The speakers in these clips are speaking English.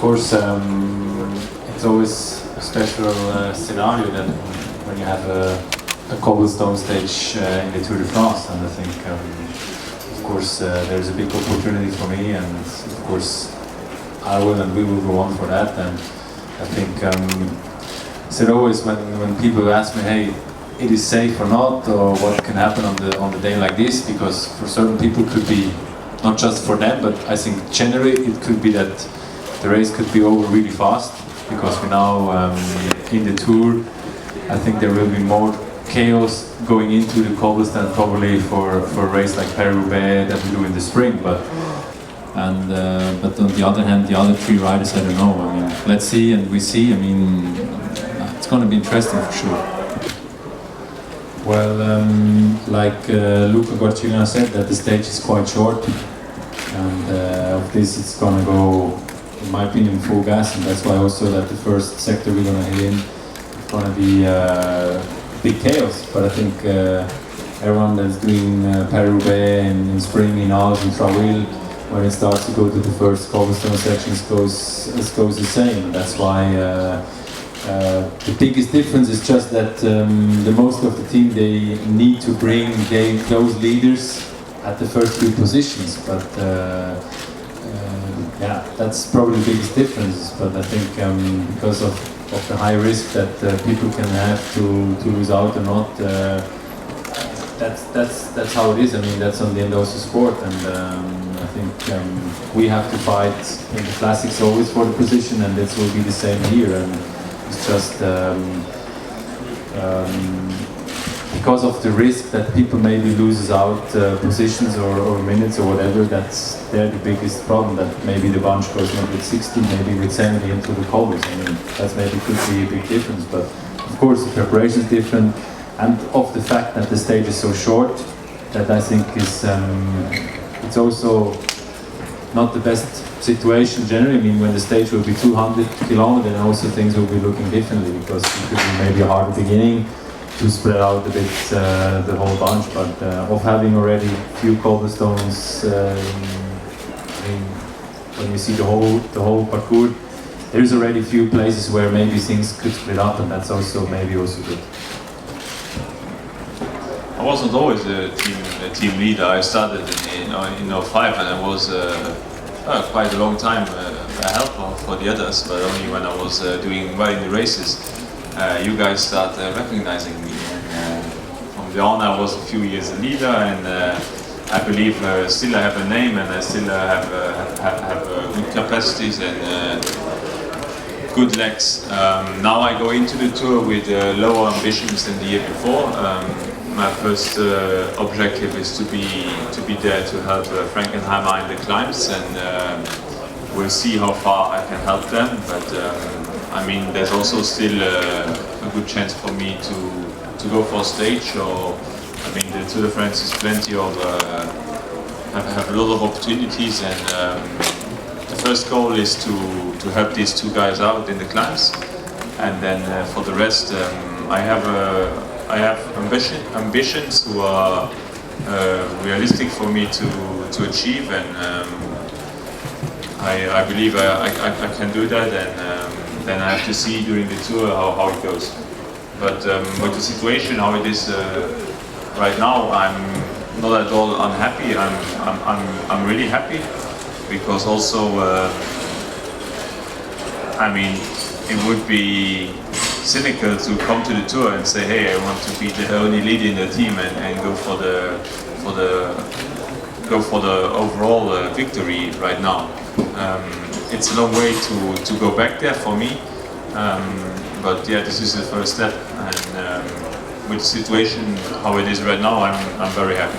course, it's always a special scenario that when you have a cobblestone stage in the Tour de France, and I think, of course, there's a big opportunity for me, and of course, I will and we will go on for that. And I think, said always when people ask me, hey, it is safe or not, or what can happen on the day like this, because for certain people could be not just for them, but I think generally it could be that the race could be over really fast, because we're now in the Tour. I think there will be more chaos going into the cobblestone probably for a race like Paris-Roubaix that we do in the spring. But on the other hand, the other three riders, I don't know. I mean, let's see and we see. I mean, it's going to be interesting for sure. Well, like Luca Guarciolina said, that the stage is quite short, and of this it's going to go, in my opinion, full gas, and that's why also that the first sector we're going to hit in is going to be big chaos. But I think everyone that's doing Paris-Roubaix in spring, in Alps, in Traville, when it starts to go to the first cobblestone sections, goes the same. That's why the biggest difference is just that the most of the team, they need to bring those leaders at the first few positions. But yeah, that's probably the biggest difference. But I think because of the high risk that people can have to lose out or not, that's how it is. I mean, that's on the end of the sport, and I think we have to fight in the classics always for the position, and this will be the same here. And it's just because of the risk that people maybe loses out positions or minutes or whatever. That's the biggest problem. That maybe the bunch goes not with 60, maybe with 70 into the cobbles. I mean, that maybe could be a big difference. But of course, the preparation is different, and of the fact that the stage is so short, that I think is it's also not the best situation generally. I mean, when the stage will be 200 kilometers, then also things will be looking differently, because it could be maybe a hard beginning to spread out a bit the whole bunch. But of having already few cobblestones, when you see the whole parcours, there's already few places where maybe things could split up, and that's also maybe also good. I wasn't always a team leader. I started in 05, and I was quite a long time a helper for the others, but only when I was doing well in the races, you guys start recognizing me. And from there on, I was a few years a leader, and I believe still I have a name, and I still have good capacities and good legs. Now I go into the Tour with lower ambitions than the year before. My first objective is to be there to help Frankenheimer in the climbs, and we'll see how far I can help them. But I mean, there's also still a good chance for me to go for a stage. Or I mean, the Tour de France is plenty of have a lot of opportunities, and the first goal is to help these two guys out in the climbs, and then for the rest, I have ambitions who are realistic for me to achieve, and I believe I can do that, and then I have to see during the Tour how it goes. But with the situation how it is right now, I'm not at all unhappy. I'm really happy, because also I mean, it would be cynical to come to the Tour and say, hey, I want to be the only leader in the team and go for the overall victory right now. It's a long way to go back there for me, but yeah, this is the first step, and with the situation how it is right now, I'm very happy.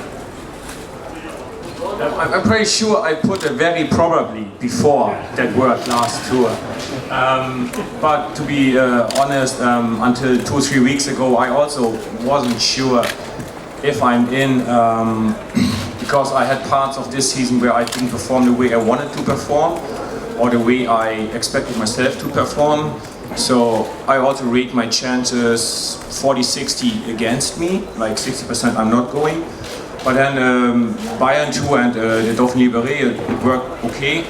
I'm pretty sure I put a very probably before that word last Tour. But to be honest, until 2 or 3 weeks ago, I also wasn't sure if I'm in, because I had parts of this season where I didn't perform the way I wanted to perform, or the way I expected myself to perform. So I also rate my chances 40-60 against me, like 60% I'm not going. But then Bayern Tour and the Dauphiné Libéré, it worked okay.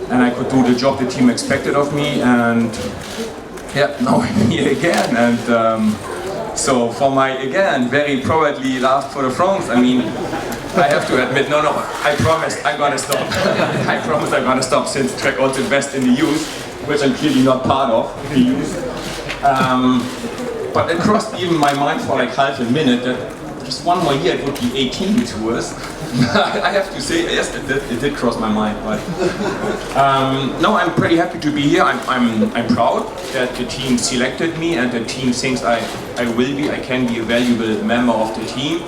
and I could do the job the team expected of me. And yeah, now I'm here again. And so for my, again, very probably last Tour de France, I mean, I have to admit, no, I promised I'm gonna stop. I promised I'm gonna stop since Trek also invest in the youth, which I'm clearly not part of, the youth. But it crossed even my mind for like half a minute that just one more year it would be 18 tours. I have to say, yes, it did cross my mind. But no, I'm pretty happy to be here. I'm proud that the team selected me and the team thinks I can be a valuable member of the team.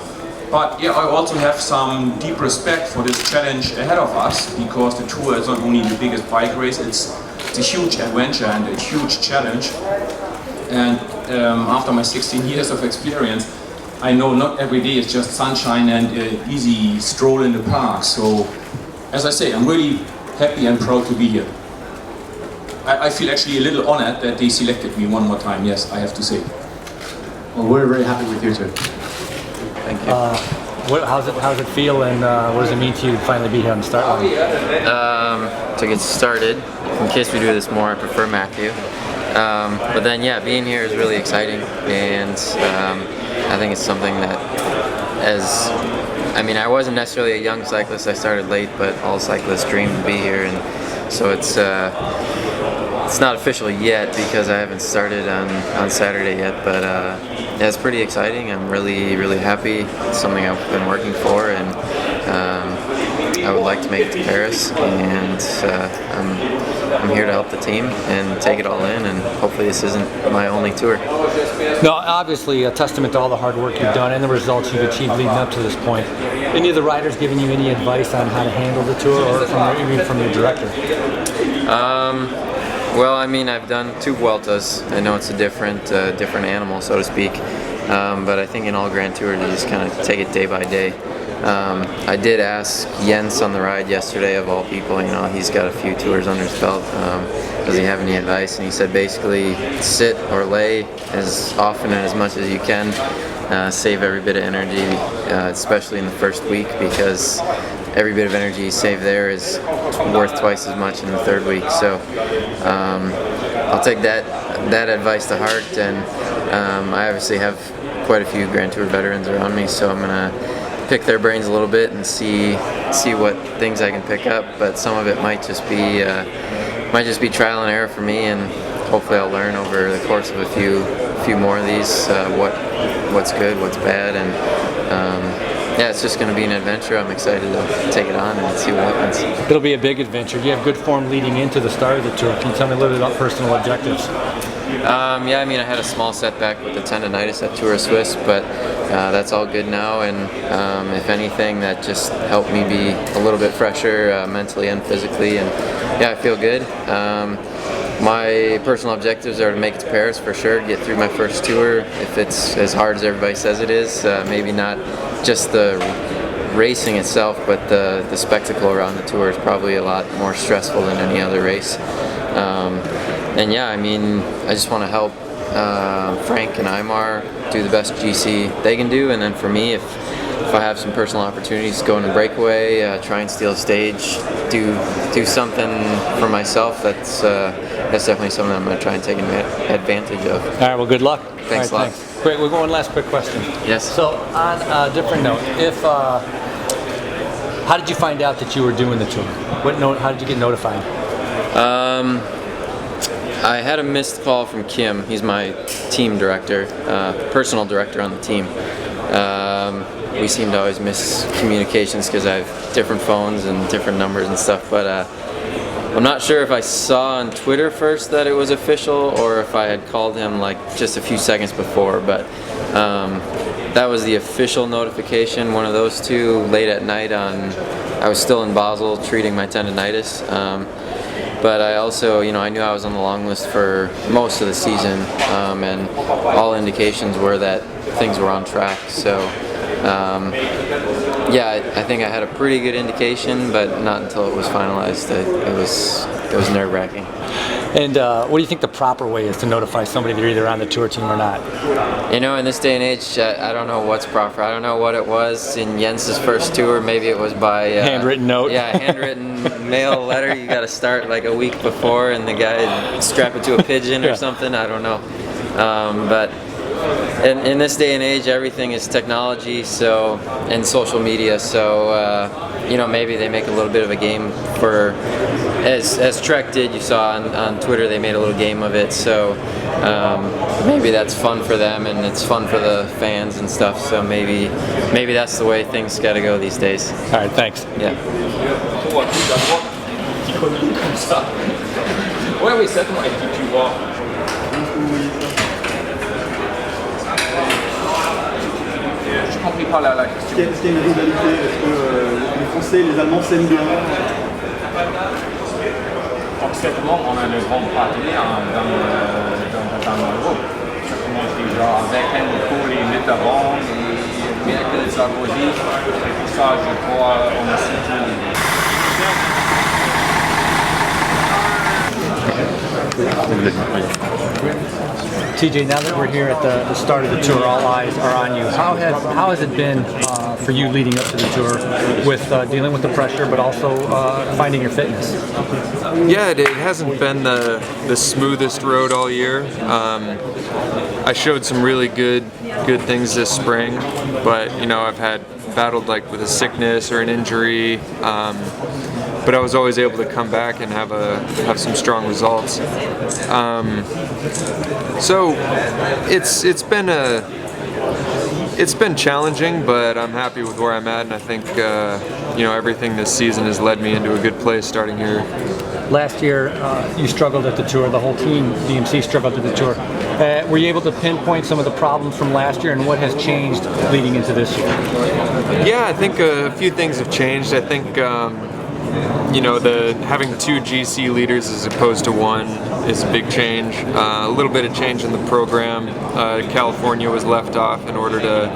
But yeah, I also have some deep respect for this challenge ahead of us, because the Tour is not only the biggest bike race, it's a huge adventure and a huge challenge. And after my 16 years of experience, I know not every day is just sunshine and an easy stroll in the park. So, as I say, I'm really happy and proud to be here. I feel actually a little honored that they selected me one more time, yes, I have to say. Well, we're very happy with you too. Thank you. How's it feel, and what does it mean to you to finally be here on the start line? To get started, in case we do this more, I prefer Matthew. But then, yeah, being here is really exciting, and I think it's something that, I wasn't necessarily a young cyclist. I started late, but all cyclists dream to be here, and so it's not official yet because I haven't started on Saturday yet. But yeah, it's pretty exciting. I'm really happy. It's something I've been working for, and I would like to make it to Paris, and I'm here to help the team and take it all in, and hopefully this isn't my only tour. No, obviously a testament to all the hard work you've done and the results you've achieved leading up to this point. Any of the riders giving you any advice on how to handle the tour, or even from your director? Well, I've done 2 Vueltas. I know it's a different animal, so to speak. But I think in all Grand Tours, you just kind of take it day by day. I did ask Jens on the ride yesterday, of all people, he's got a few tours under his belt. Does he have any advice? And he said basically sit or lay as often and as much as you can. Save every bit of energy, especially in the first week, because every bit of energy you save there is worth twice as much in the 3rd week. So I'll take that advice to heart, and I obviously have quite a few Grand Tour veterans around me, so I'm gonna pick their brains a little bit and see what things I can pick up. But some of it might just be trial and error for me, and hopefully I'll learn over the course of a few more of these what's good, what's bad, and yeah, it's just going to be an adventure. I'm excited to take it on and see what happens. It'll be a big adventure. You have good form leading into the start of the tour. Can you tell me a little bit about personal objectives? Yeah, I had a small setback with the tendonitis at Tour of Swiss, but that's all good now, and if anything, that just helped me be a little bit fresher mentally and physically, and yeah, I feel good. My personal objectives are to make it to Paris for sure, get through my first tour. If it's as hard as everybody says it is, maybe not just the racing itself, but the spectacle around the tour is probably a lot more stressful than any other race. And yeah, I just want to help Frank and Aymar do the best GC they can do, and then for me, if I have some personal opportunities, go in a breakaway, try and steal a stage, do something for myself, that's definitely something I'm going to try and take advantage of. All right, well, good luck. Thanks a lot. Thanks. Great, we'll go one last quick question. Yes. So, on a different note, how did you find out that you were doing the tour? How did you get notified? I had a missed call from Kim. He's my team director, personal director on the team. We seem to always miss communications because I have different phones and different numbers and stuff, but I'm not sure if I saw on Twitter first that it was official or if I had called him like just a few seconds before, but that was the official notification, one of those two, late at night. I was still in Basel treating my tendonitis. But I also, I knew I was on the long list for most of the season, and all indications were that things were on track. So, yeah, I think I had a pretty good indication, but not until it was finalized. It was nerve-wracking. And what do you think the proper way is to notify somebody they're either on the tour team or not? You know, in this day and age, I don't know what's proper. I don't know what it was in Jens's first tour. Maybe it was by handwritten note. Yeah, handwritten mail letter. You got to start like a week before, and the guy strap it to a pigeon or something. I don't know, but. In this day and age, everything is technology, so and social media. So you know, maybe they make a little bit of a game for, as Trek did. You saw on Twitter, they made a little game of it. So maybe that's fun for them, and it's fun for the fans and stuff. So maybe that's the way things got to go these days. All right, thanks. Yeah. Ouais, oui, ça, et puis tu vois. Je compris pas la question. Est-ce qu'il y a une rivalité? Est-ce que les Français et les Allemands s'aiment bien? Actuellement, on a le grand partenaire dans l'Europe. Ça commence déjà avec Helmut Kohl et Mitterrand et Merkel, Sarkozy. Et tout ça, je crois, on a surtout. TJ, now that we're here at the start of the tour, all eyes are on you. How has it been for you leading up to the tour with dealing with the pressure, but also finding your fitness? Yeah, it hasn't been the smoothest road all year. I showed some really good things this spring, but you know, I've battled like with a sickness or an injury. But I was always able to come back and have some strong results. So it's been challenging, but I'm happy with where I'm at, and I think you know, everything this season has led me into a good place starting here. Last year, you struggled at the tour. The whole team, DMC, struggled at the tour. Were you able to pinpoint some of the problems from last year, and what has changed leading into this year? Yeah, I think a few things have changed. I think you know, having two GC leaders as opposed to one is a big change. A little bit of change in the program. California was left off in order to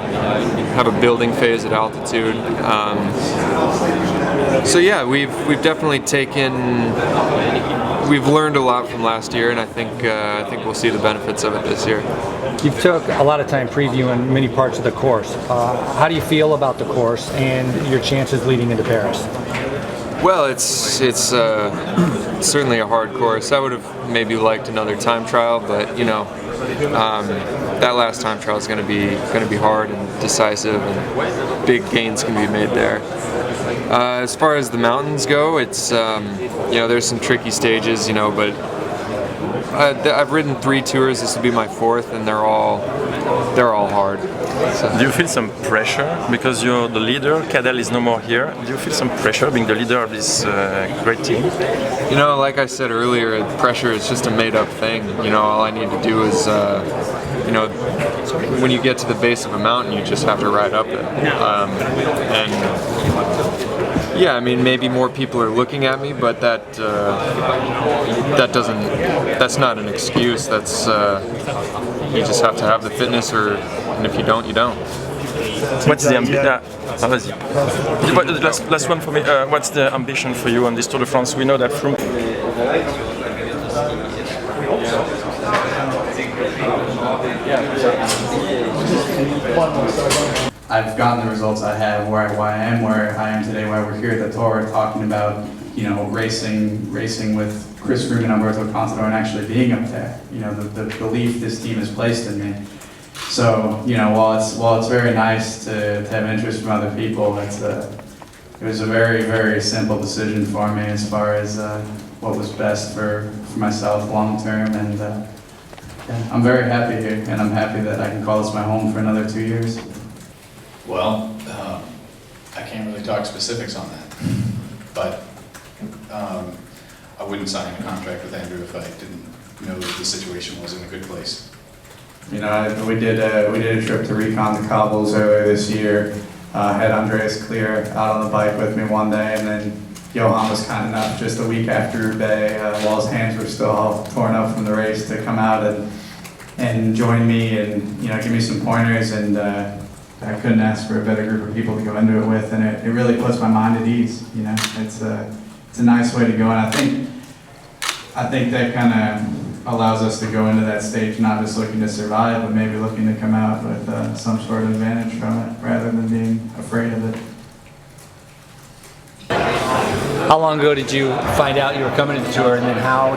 have a building phase at altitude. So yeah, we've definitely we've learned a lot from last year, and I think we'll see the benefits of it this year. You've took a lot of time previewing many parts of the course. How do you feel about the course and your chances leading into Paris? Well, it's certainly a hard course. I would have maybe liked another time trial, but you know, that last time trial is going to be hard and decisive, and big gains can be made there. As far as the mountains go, it's you know, there's some tricky stages, you know, but I've ridden 3 tours. This will be my 4th, and they're all hard. So. Do you feel some pressure because you're the leader? Cadel is no more here. Do you feel some pressure being the leader of this great team? You know, like I said earlier, pressure is just a made-up thing. You know, all I need to do is, you know, when you get to the base of a mountain, you just have to ride up it. And yeah, I mean, maybe more people are looking at me, but that's not an excuse. That's you just have to have the fitness, and if you don't, you don't. What's the ambition? Last one for me. What's the ambition for you on this Tour de France? We know that Froome. I've gotten the results I have, where I am today, why we're here at the tour, talking about, you know, racing with Chris Froome and Alberto Contador, and actually being up there. You know, the belief this team has placed in me. So, you know, while it's very nice to have interest from other people, it was a very, very simple decision for me as far as what was best for myself long term, and yeah, I'm very happy here, and I'm happy that I can call this my home for another 2 years. Well, I can't really talk specifics on that, but I wouldn't sign a contract with Andrew if I didn't know that the situation was in a good place. You know, we did a trip to recon the cobbles earlier this year. Had Andreas Clear out on the bike with me one day, and then Johan was kind enough just a week after Roubaix, while his hands were still all torn up from the race, to come out and join me and, you know, give me some pointers, and I couldn't ask for a better group of people to go into it with, and it really puts my mind at ease. You know, it's a nice way to go, and I think I think that kind of allows us to go into that stage not just looking to survive, but maybe looking to come out with some sort of advantage from it, rather than being afraid of it. How long ago did you find out you were coming to the tour, and then how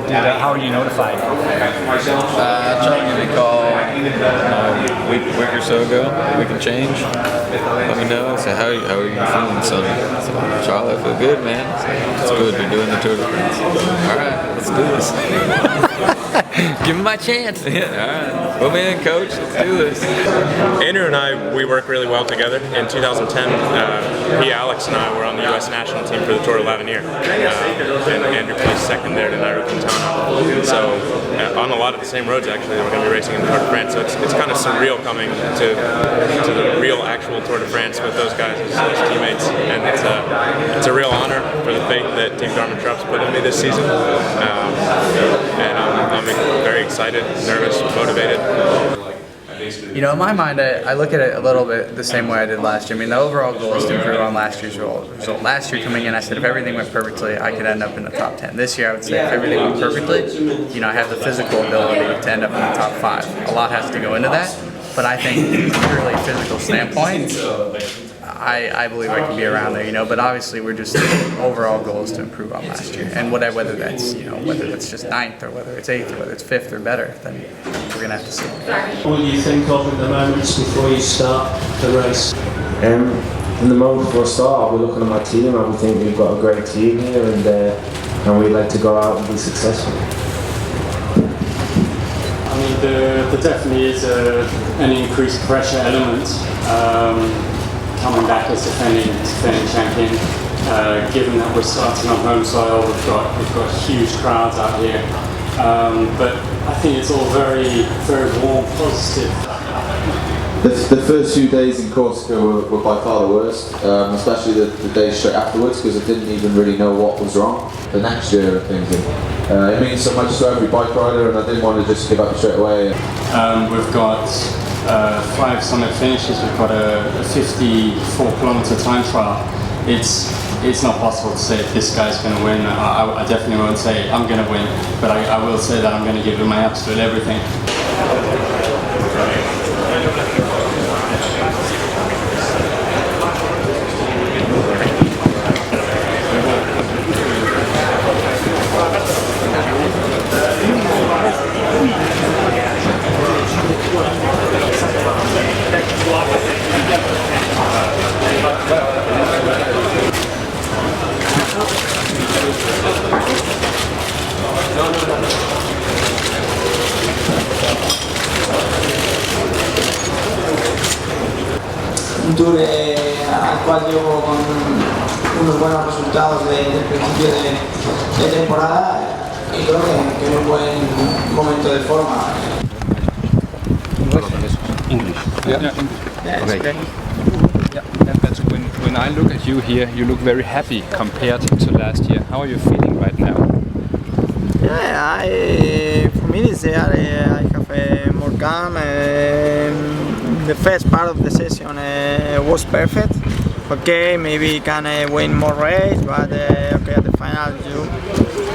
were you notified? Charlie gave me a call a week or so ago, a week and change. Let me know. I said, how are you feeling, son? I said, Charlie, I feel good, man. It's good. We're doing the Tour de France. All right, let's do this. Give me my chance. Yeah, all right. Put me in, coach. Let's do this. Andrew and I, we work really well together. In 2010, Alex and I were on the U.S. national team for the Tour de l'Avenir. And Andrew placed second there to Nairo Quintana. So on a lot of the same roads, actually, we're going to be racing in the Tour de France. So it's kind of surreal coming to the real actual Tour de France with those guys as teammates. And it's a real honor for the faith that Team Garmin Trucks put in me this season. And I'm very excited, nervous, motivated. You know, in my mind, I look at it a little bit the same way I did last year. I mean, the overall goal is to improve on last year's result. Last year coming in, I said if everything went perfectly, I could end up in the top 10. This year, I would say if everything went perfectly, you know, I have the physical ability to end up in the top 5. A lot has to go into that, but I think from a purely physical standpoint, I believe I can be around there, you know, but obviously we're just overall goal is to improve on last year. And whether that's, you know, whether it's just 9th or whether it's 8th or whether it's 5th or better, then we're going to have to see. What do you think of at the moments before you start the race? In the moment before start, we're looking at my team and we think we've got a great team here, and we'd like to go out and be successful. I mean, there definitely is an increased pressure element. Coming back as defending champion, given that we're starting on home soil, we've got huge crowds out here, but I think it's all very, very warm, positive. The first few days in Corsica were by far the worst, especially the days straight afterwards, because I didn't even really know what was wrong. The next year, I'm thinking, it means so much to every bike rider, and I didn't want to just give up straight away. We've got 5 summit finishes. We've got a 54-kilometer time trial. It's not possible to say if this guy's going to win. I definitely won't say I'm going to win, but I will say that I'm going to give him my absolute everything. Un tour al cual llevo con unos buenos resultados desde el principio de temporada y creo que es un buen momento de forma. English. Yeah. Okay. Yeah, that's when I look at you here, you look very happy compared to last year. How are you feeling right now? Yeah, for me this year I have more calm. The first part of the session was perfect. Okay, maybe can win more race, but okay, at the final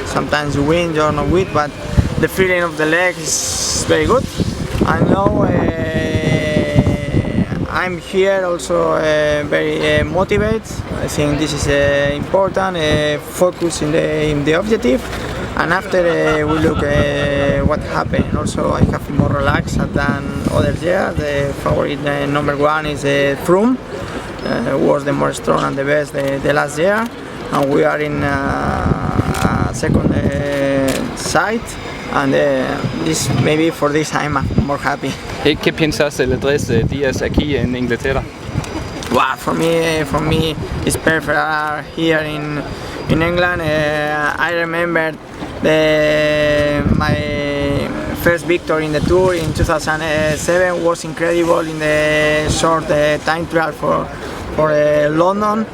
sometimes you win, you're not win, but the feeling of the leg is very good. I know I'm here also very motivated. I think this is important. Focus in the objective, and after we look what happened. Also, I have more relaxed than other years. The favorite number 1 is Froome. Was the more strong and the best the last year, and we are in second side. And this maybe for this I'm more happy. ¿Qué piensas de los 3 días aquí en Inglaterra? Wow, for me it's perfect here in England. I remember my first victory in the Tour in 2007 was incredible in the short time trial for London.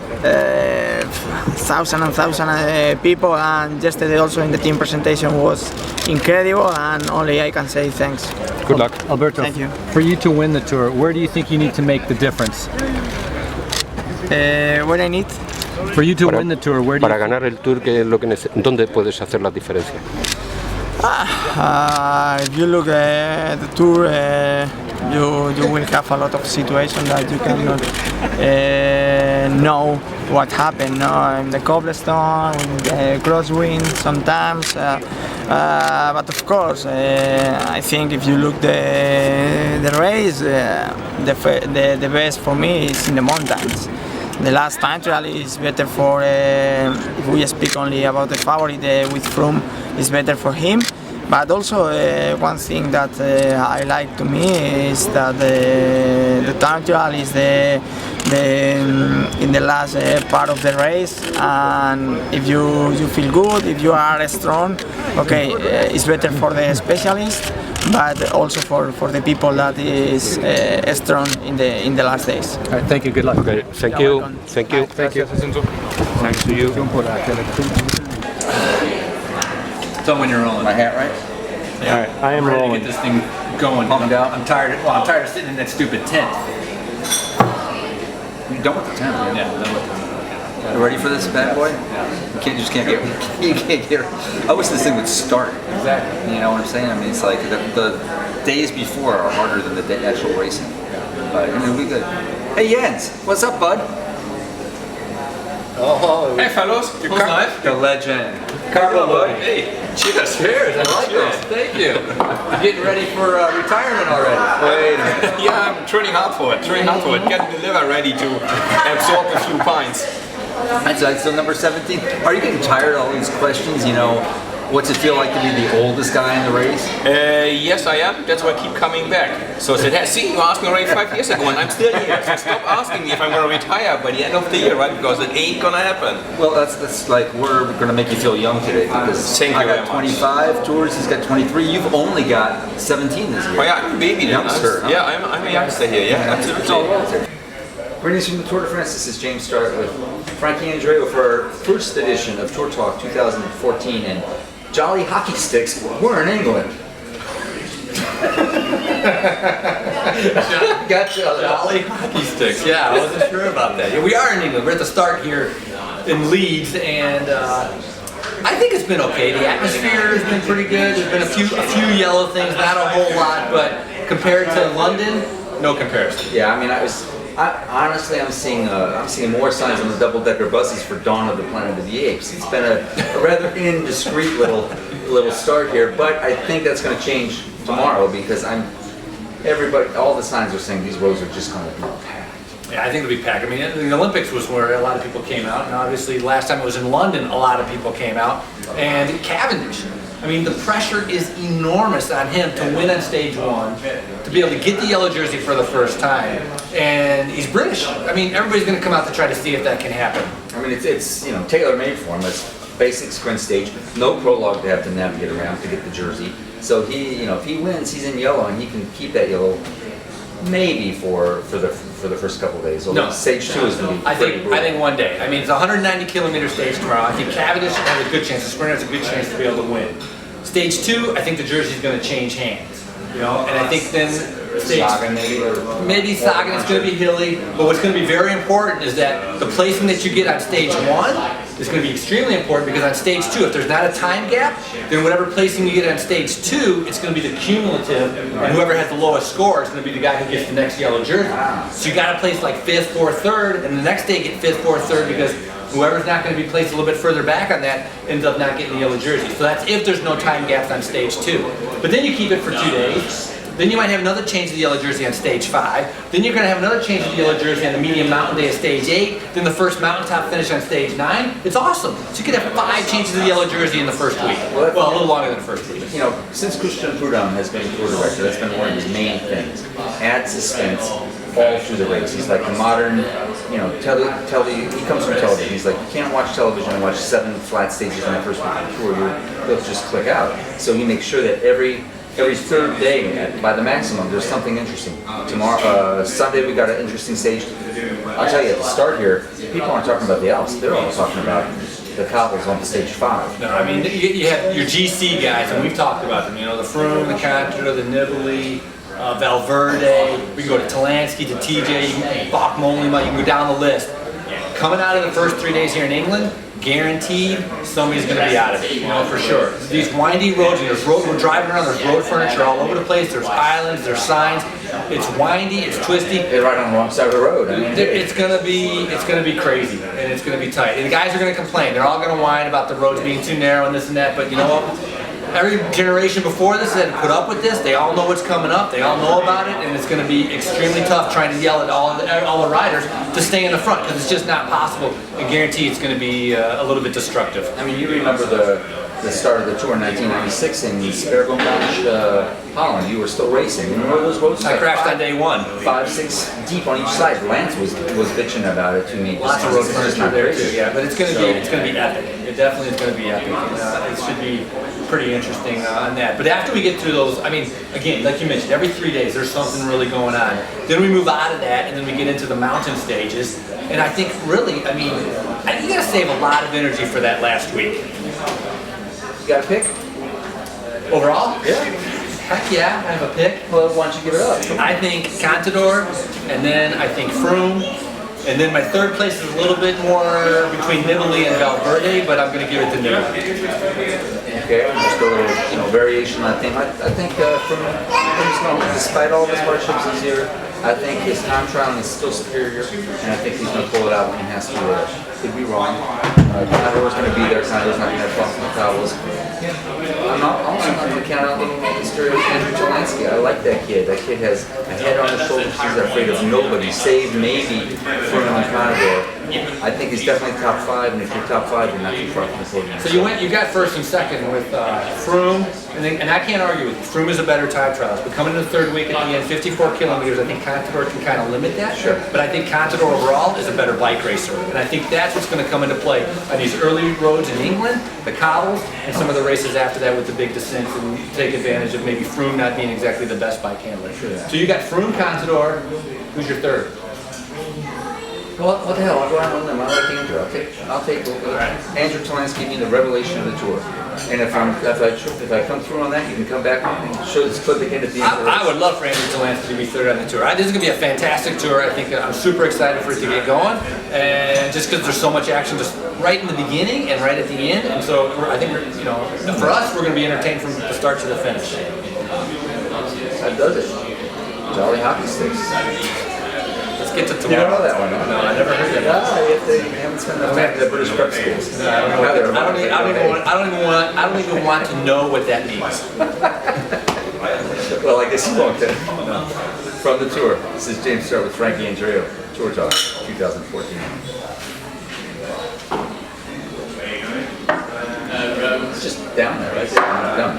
Thousands and thousands people, and yesterday also in the team presentation was incredible, and only I can say thanks. Good luck. Alberto, thank you. For you to win the Tour, where do you think you need to make the difference? What I need? For you to win the Tour, where do para ganar el Tour, ¿qué es lo que ¿dónde puedes hacer la diferencia? If you look at the tour, you will have a lot of situations that you cannot know what happened. No? In the cobblestone, in the crosswind sometimes. But of course, I think if you look the race, the best for me is in the mountains. The last time trial is better for, if we speak only about the favorite with Froome, is better for him. But also one thing that I like to me is that the time trial is in the last part of the race, and if you feel good, if you are strong, okay, it's better for the specialist, but also for the people that is strong in the last days. All right, thank you. Good luck. Okay, thank you. Thank you. Thank you. Thanks to you. Tell when you're rolling. My hat right? Yeah. All right, I am ready rolling. to get this thing going. I'm tired. I'm tired of sitting in that stupid tent. You're done with the tent, right? Yeah, done with the tent. You ready for this bad boy? Yeah. You can't get. You can't get. I wish this thing would start. Exactly. You know what I'm saying? I mean, it's like the days before are harder than the actual racing. But it'll be good. Hey Jens, what's up, bud? Oh, hey fellows, your car, the legend. Carlo, bud. Hey, cheers. Cheers. I like this. Thank you. You're getting ready for retirement already. Wait a minute. Yeah, I'm training hard for it. Getting the liver ready to absorb a few pints. That's so number 17. Are you getting tired of all these questions? You know, what's it feel like to be the oldest guy in the race? Yes, I am. That's why I keep coming back. So I said, hey, see, you asked me already 5 years ago, and I'm still here. So stop asking me if I'm going to retire by the end of the year, right? Because it ain't going to happen. Well, that's like, we're going to make you feel young today. Because Thank you I got very much. 25 tours, he's got 23. You've only got 17 this year. Oh, yeah, I'm a baby then. Youngster, huh? Yeah, I'm a youngster here. Yeah, absolutely. Greetings from the Tour de France. This is James Stark with Frankie Andreu for our first edition of Tour Talk 2014. And Jolly Hockey Sticks, we're in England. Gotcha. Jolly hockey sticks. Yeah, I wasn't sure about that. Yeah, we are in England. We're at the start here in Leeds, and I think it's been okay. The atmosphere has been pretty good. There's been a few yellow things, not a whole lot, but compared to London, no comparison. Yeah, I mean, honestly, I'm seeing more signs on the double-decker buses for Dawn of the Planet of the Apes. It's been a rather indiscreet little start here, but I think that's going to change tomorrow because all the signs are saying these roads are just going to be packed. Yeah, I think it'll be packed. I mean, the Olympics was where a lot of people came out, and obviously last time it was in London, a lot of people came out. And Cavendish, I mean, the pressure is enormous on him to win on stage one, to be able to get the yellow jersey for the first time, and he's British. I mean, everybody's going to come out to try to see if that can happen. I mean, it's tailor-made for him. It's basic sprint stage, no prologue to have to navigate around to get the jersey. So if he wins, he's in yellow, and he can keep that yellow maybe for the first couple of days. No, stage 2 is going to be I think one day. I mean, it's a 190-kilometer stage tomorrow. I think Cavendish has a good chance. The sprinter has a good chance to be able to win. Stage 2, I think the jersey is going to change hands. You know, and I think then Sagan maybe Sagan is going to be hilly. But what's going to be very important is that the placing that you get on stage 1 is going to be extremely important because on stage 2, if there's not a time gap, then whatever placing you get on stage 2, it's going to be the cumulative, and whoever has the lowest score is going to be the guy who gets the next yellow jersey. So you got to place like 5th, 4th, 3rd, and the next day get 5th, 4th, 3rd because whoever's not going to be placed a little bit further back on that ends up not getting the yellow jersey. So that's if there's no time gaps on stage 2. But then you keep it for 2 days. Then you might have another change of the yellow jersey on stage 5. Then you're going to have another change of the yellow jersey on the medium mountain day of stage 8. Then the first mountaintop finish on stage 9. It's awesome. So you could have 5 changes of the yellow jersey in the first week. Well, a little longer than the first week. You know, since Christian Prudhomme has been tour director, that's been one of his main things. Add suspense all through the race. He's like a modern, he comes from television. He's like, you can't watch television and watch 7 flat stages on the first week of the tour. You'll just click out. So he makes sure that every 3rd day, by the maximum, there's something interesting. Tomorrow, Sunday, we got an interesting stage. I'll tell you, at the start here, people aren't talking about the Alps. They're all talking about the cobbles on stage 5. No, I mean, you have your GC guys, and we've talked about them. You know, the Froome, the Contador, the Nibali, Valverde. We can go to Talansky, to TJ, Bach, Mollema. You can go down the list. coming out of the first 3 days here in England, guaranteed somebody's going to be out of it, for sure. These windy roads, we're driving around, there's road furniture all over the place, there's islands, there's signs. It's windy, it's twisty. They're right on the wrong side of the road. I mean, it's gonna be crazy, and it's gonna be tight. And the guys are gonna complain. They're all gonna whine about the roads being too narrow and this and that. But you know what? Every generation before this had to put up with this. They all know what's coming up. They all know about it, and it's going to be extremely tough trying to yell at all the riders to stay in the front because it's just not possible. I guarantee it's going to be a little bit destructive. I mean, you remember the start of the tour in 1996 in Spergonbach, Holland. You were still racing. Remember those roads? I crashed on day one. 5, 6 deep on each side. Lance was bitching about it to me. Lots of road furniture there too. Yeah, but it's going to be epic. It definitely is going to be epic. It should be pretty interesting on that. But after we get through those, I mean, again, like you mentioned, every 3 days there's something really going on. Then we move out of that, and then we get into the mountain stages. And I think really, I mean, you got to save a lot of energy for that last week. You got a pick? Overall? Yeah. Heck yeah, I have a pick. Well, why don't you give it up? I think Contador, and then I think Froome, and then my third place is a little bit more between Nibali and Valverde, but I'm going to give it to Nibali. Okay, just a little, variation on that theme. I think Froome's despite all of his hardships this year, I think his time trialing is still superior, and I think he's going to pull it out when he has to. Could be wrong. Contador's going to be there. Contador's not going to have Boston Cowboys. I'm also not going to count out little Mr. Andrew Talansky. I like that kid. That kid has a head on his shoulders. He's afraid of nobody, save maybe Froome and Contador. I think he's definitely top 5, and if you're top 5, you're not too far from the podium. So you got first and second with Froome, and I can't argue with you. Froome is a better time trialist, but coming in the third week at the end, 54 kilometers, I think Contador can kind of limit that. Sure. But I think Contador overall is a better bike racer, and I think that's what's going to come into play on these early roads in England, the cobbles, and some of the races after that with the big descents, and take advantage of maybe Froome not being exactly the best bike handler. So you got Froome, Contador. Who's your third? Well, what the hell? I'll go out on them. I like Andrew. I'll take Andrew Talansky being the revelation of the tour. And if I come through on that, you can come back and show this clip again at the end of the race. I would love for Andrew Talansky to be third on the tour. This is going to be a fantastic tour. I think I'm super excited for it to get going, and just because there's so much action just right in the beginning and right at the end, and so I think for us, we're going to be entertained from the start to the finish. That does it. Jolly hockey sticks. Let's get to tomorrow. You don't know that one, huh? No, I never heard that. You haven't spent enough time in the British prep schools. No, I don't even want to know what that means. Well, I guess you won't then. From the tour, this is James Stewart with Frankie Andreo, Tour Talk 2014. It's just down there, right? Down.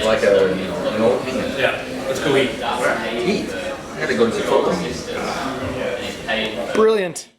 Like an old hand. Yeah, let's go eat. Eat? I gotta go to the photos. Brilliant.